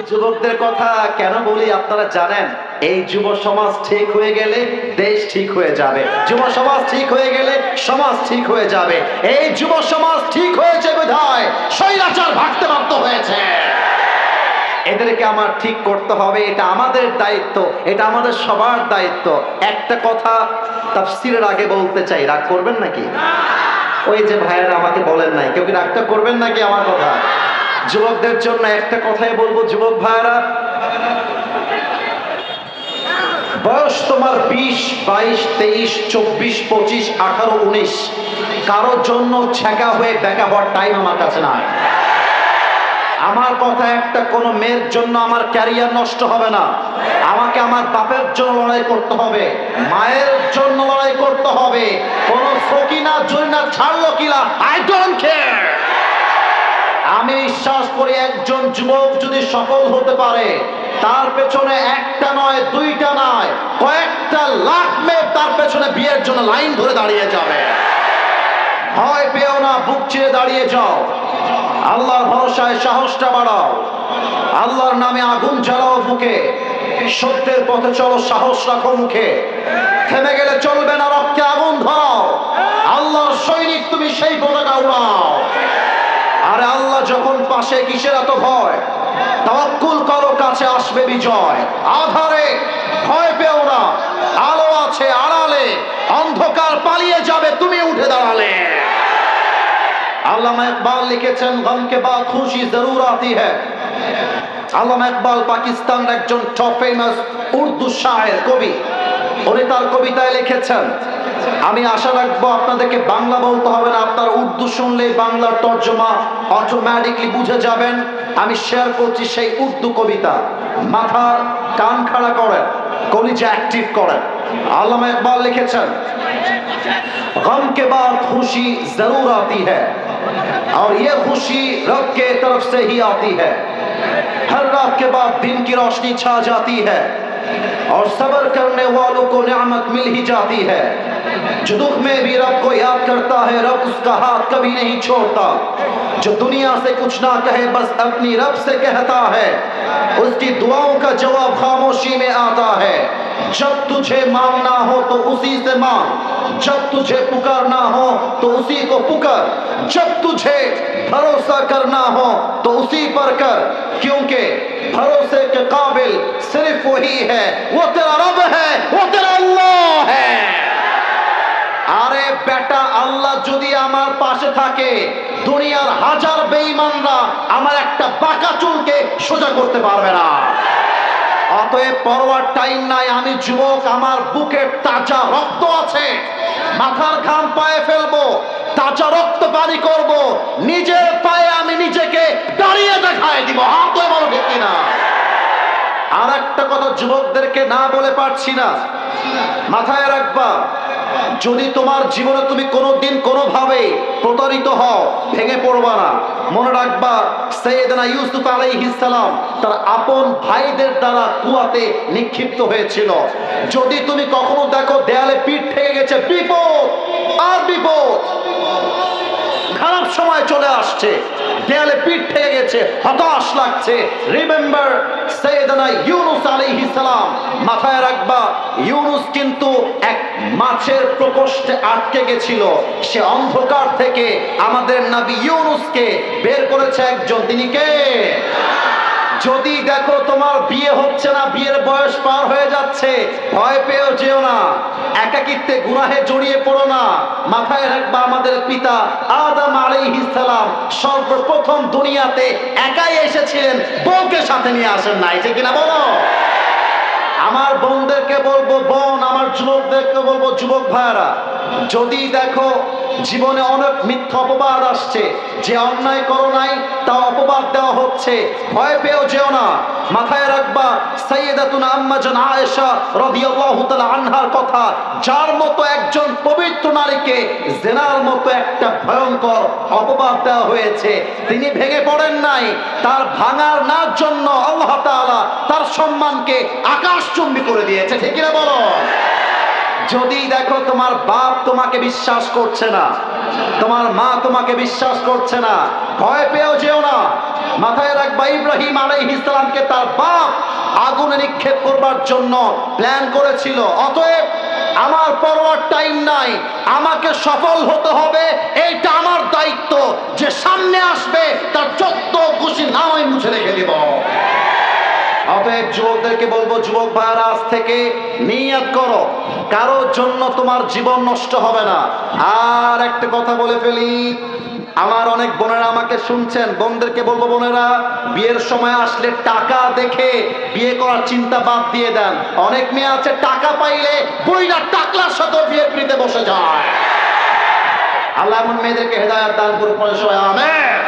যুবকদের কথা কেন বলি আপনারা জানেন? এই যুব সমাজ ঠিক হয়ে গেলে দেশ ঠিক হয়ে যাবে, যুব সমাজ ঠিক হয়ে গেলে সমাজ ঠিক হয়ে যাবে। এই যুব সমাজ ঠিক হয়েছে বিধায় স্বৈরাচার ভাগতে বাধ্য হয়েছে। এদেরকে আমার ঠিক করতে হবে, এটা আমাদের দায়িত্ব, এটা আমাদের সবার দায়িত্ব। একটা কথা তাফসীরের আগে বলতে চাই, রাগ করবেন নাকি? ওই যে ভাইয়েরা আমাকে বলেন নাই, কেউ কি রাগটা করবেন নাকি আমার কথা? যুবকদের জন্য একটা কথাই বলবো, যুবক ভাইয়েরা, বয়স তোমার 20, 22, 23, 24, 25, 18, 19, কারোর জন্য ছেঁকা হয়ে বেকা হওয়ার টাইম আমার কাছে নাই। আমার কথা একটা, কোন মেয়ের জন্য আমার ক্যারিয়ার নষ্ট হবে না। আমাকে আমার বাপের জন্য লড়াই করতে হবে, মায়ের জন্য লড়াই করতে হবে। কোন ফকিনা জৈনা ছাড়লো কিলা, আই ডোন্ট কেয়ার। আমি বিশ্বাস করি একজন যুবক যদি সফল হতে পারে, তার পেছনে একটা নয়, দুইটা নয়, কয়েকটা লাখ মেয়ে তার পেছনে বিয়ের জন্য লাইন ধরে দাঁড়িয়ে যাবে। ভয় পেও না, বুক চিরে দাঁড়িয়ে যাও, আল্লাহর ভরসায় সাহসটা বাড়াও, আল্লাহর নামে আগুন জ্বালাও বুকে, সত্যের পথে চলো, সাহস রাখো মুখে। থেমে গেলে চলবে না, রক্তে আগুন ধরাও, আল্লাহর সৈনিক তুমি, সেই পতাকা উড়াও। আরে আল্লাহ যখন পাশে, কিসের এত ভয়? তাওয়াক্কুল করো, কাছে আসবে বিজয়। আধারে ভয় পেও না, আলো আছে আড়ালে, অন্ধকার পালিয়ে যাবে তুমি উঠে দাঁড়ালে। আল্লামা ইকবাল লিখেছেন, গম কে বাদ খুশি জরুর আতি হ্যায়। আল্লামা ইকবাল পাকিস্তানের একজন টপ ফেমাস উর্দু শায়ের, কবি। উনি তার কবিতায় লিখেছেন, আমি আশা রাখবো আপনাদেরকে বাংলা বলতে হবে না, আপনার উর্দু শুনলেই বাংলার তর্জমা অটোমেটিকলি বুঝে যাবেন। আমি শেয়ার করছি সেই উর্দু কবিতা, মাথার কান খাড়া করেন, কলিজা অ্যাক্টিভ করেন। আল্লামা ইকবাল লিখেছেন, गम के बाद खुशी जरूर आती है और ये खुशी रब के तरफ से ही आती है। हर रात के बाद दिन की रोशनी छा जाती है और सब्र करने वालों को नेमत मिल ही जाती है। जो दुख में भी रब को याद करता है, रब उसका हाथ कभी नहीं छोड़ता। जो दुनिया से कुछ ना कहे, बस अपनी रब से कहता है, उसकी दुआओं का जवाब खामोशी में आता है। जब तुझे मांगना हो तो उसी से मांग, जब तुझे पुकारना हो तो उसी को पुकार, जब तुझे भरोसा करना हो तो उसी पर कर, क्योंकि भरोसे के काबिल सिर्फ वही है, वो तेरा रब है, वो तेरा अल्लाह है। আরে বেটা, আল্লাহ যদি আমার পাশে থাকে, দুনিয়ার হাজার বেঈমানরা আমার একটা বাঁকা চুলকে সোজা করতে পারবে না। অতএব পরোয়ার টাইম নাই, আমি যুবক, আমার বুকের তাজা রক্ত আছে, মাথার ঘাম পায়ে ফেলবো, তাজা রক্ত পানি করব, নিজের পায়ে আমি নিজেকে দাঁড়িয়ে দেখায় দিব। হাত তো বলো ঠিক কিনা? আর একটা কথা যুবকদেরকে না বলে পারছি না, মাথায় রাখবা, যদি তোমার জীবনে তুমি কোনোদিন কোনোভাবে প্রতারিত হও, ভেঙে পড়বা না। মনে রাখবা, সাইয়েদনা ইউসুফ আলাইহিস সালাম তার আপন ভাইদের দ্বারা কুয়াতে নিক্ষিপ্ত হয়েছিল। যদি তুমি কখনো দেখো দেয়ালে পিঠ ঠেকে গেছে, বিপদ আর বিপদ, খারাপ সময় চলে আসছে, দেয়ালে পিঠ ঠেকে গেছে, হতাশ লাগছে, রিমেম্বার সাইয়েদনা ইউনুস আলাইহিস সালাম। মাথায় রাখবা, ইউনুস কিন্তু এক মাছের প্রকোষ্ঠে আটকে গেছিল, সে অন্ধকার থেকে আমাদের নবী ইউনুসকে বের করেছে একজন, তিনি কে? যদি দেখো তোমার বিয়ে হচ্ছে না, বিয়ের বয়স পার হয়ে যাচ্ছে, ভয় পেও যেও না, একাকিত্বে গুনাহে জড়িয়ে পড়ো না। মাথায় রাখবা, আমাদের পিতা আদম আলাইহিস সালাম সর্বপ্রথম দুনিয়াতে একাই এসেছিলেন, বউকে সাথে নিয়ে আসেন নাই, ঠিক কিনা বলো? আমার বোনদেরকে বলবো, বোন, আমার যুবকদেরকে বলবো, যুবক ভাইরা, যদি দেখো জীবনে অনেক মিথ্যা অপবাদ আসছে, যে অন্যায় করো নাই তা অপবাদ দেওয়া হচ্ছে, ভয় পেও যেও না। মাথায় রাখবা, সাইয়েদাতুনা আম্মা জান আয়েশা রাদিয়াল্লাহু তাআলা আনহার কথা, যার মতো একজন পবিত্র নারীকে জিনার মতো একটা ভয়ঙ্কর অপবাদ দেওয়া হয়েছে, তিনি ভেঙে পড়েন নাই। তার ভাঙার না জন্য আল্লাহ তাআলা তার সম্মানকে আকাশচুম্বী করে দিয়েছে, ঠিক কিনা বলো? যদি দেখো তোমার বাপ তোমাকে বিশ্বাস করছে না, তোমার মা তোমাকে বিশ্বাস করছে না, ভয় পেয়েও যেও না। মাথায় রাখবা, ইব্রাহিম আলাইহিস সালামকে তার বাপ আগুনে নিক্ষেপ করবার জন্য প্ল্যান করেছিল। অতএব আমার পরোয়ার টাইম নাই, আমাকে সফল হতে হবে, এইটা আমার দায়িত্ব। যে সামনে আসবে তার যত খুশি নাম আমি মুছে রেখে দিব। অতএব যুবকদেরকে বলবো, যুবক ভাইরা আজ থেকে নিয়ত করো, কারোর জন্য তোমার জীবন নষ্ট হবে না। আর একটা কথা বলে ফেলি, আমার অনেক বোনেরা আমাকে শুনছেন, বোনদেরকে বলবো, বোনেরা বিয়ের সময় আসলে টাকা দেখে বিয়ে করার চিন্তা বাদ দিয়ে দেন। অনেক মেয়ে আছে টাকা পাইলে বইরা টাকলার সাথে বিয়ের পিড়িতে বসে যায়। আল্লাহ এমন মেয়েদেরকে হেদায়েত দান করুন, পরে সবাই আমিন।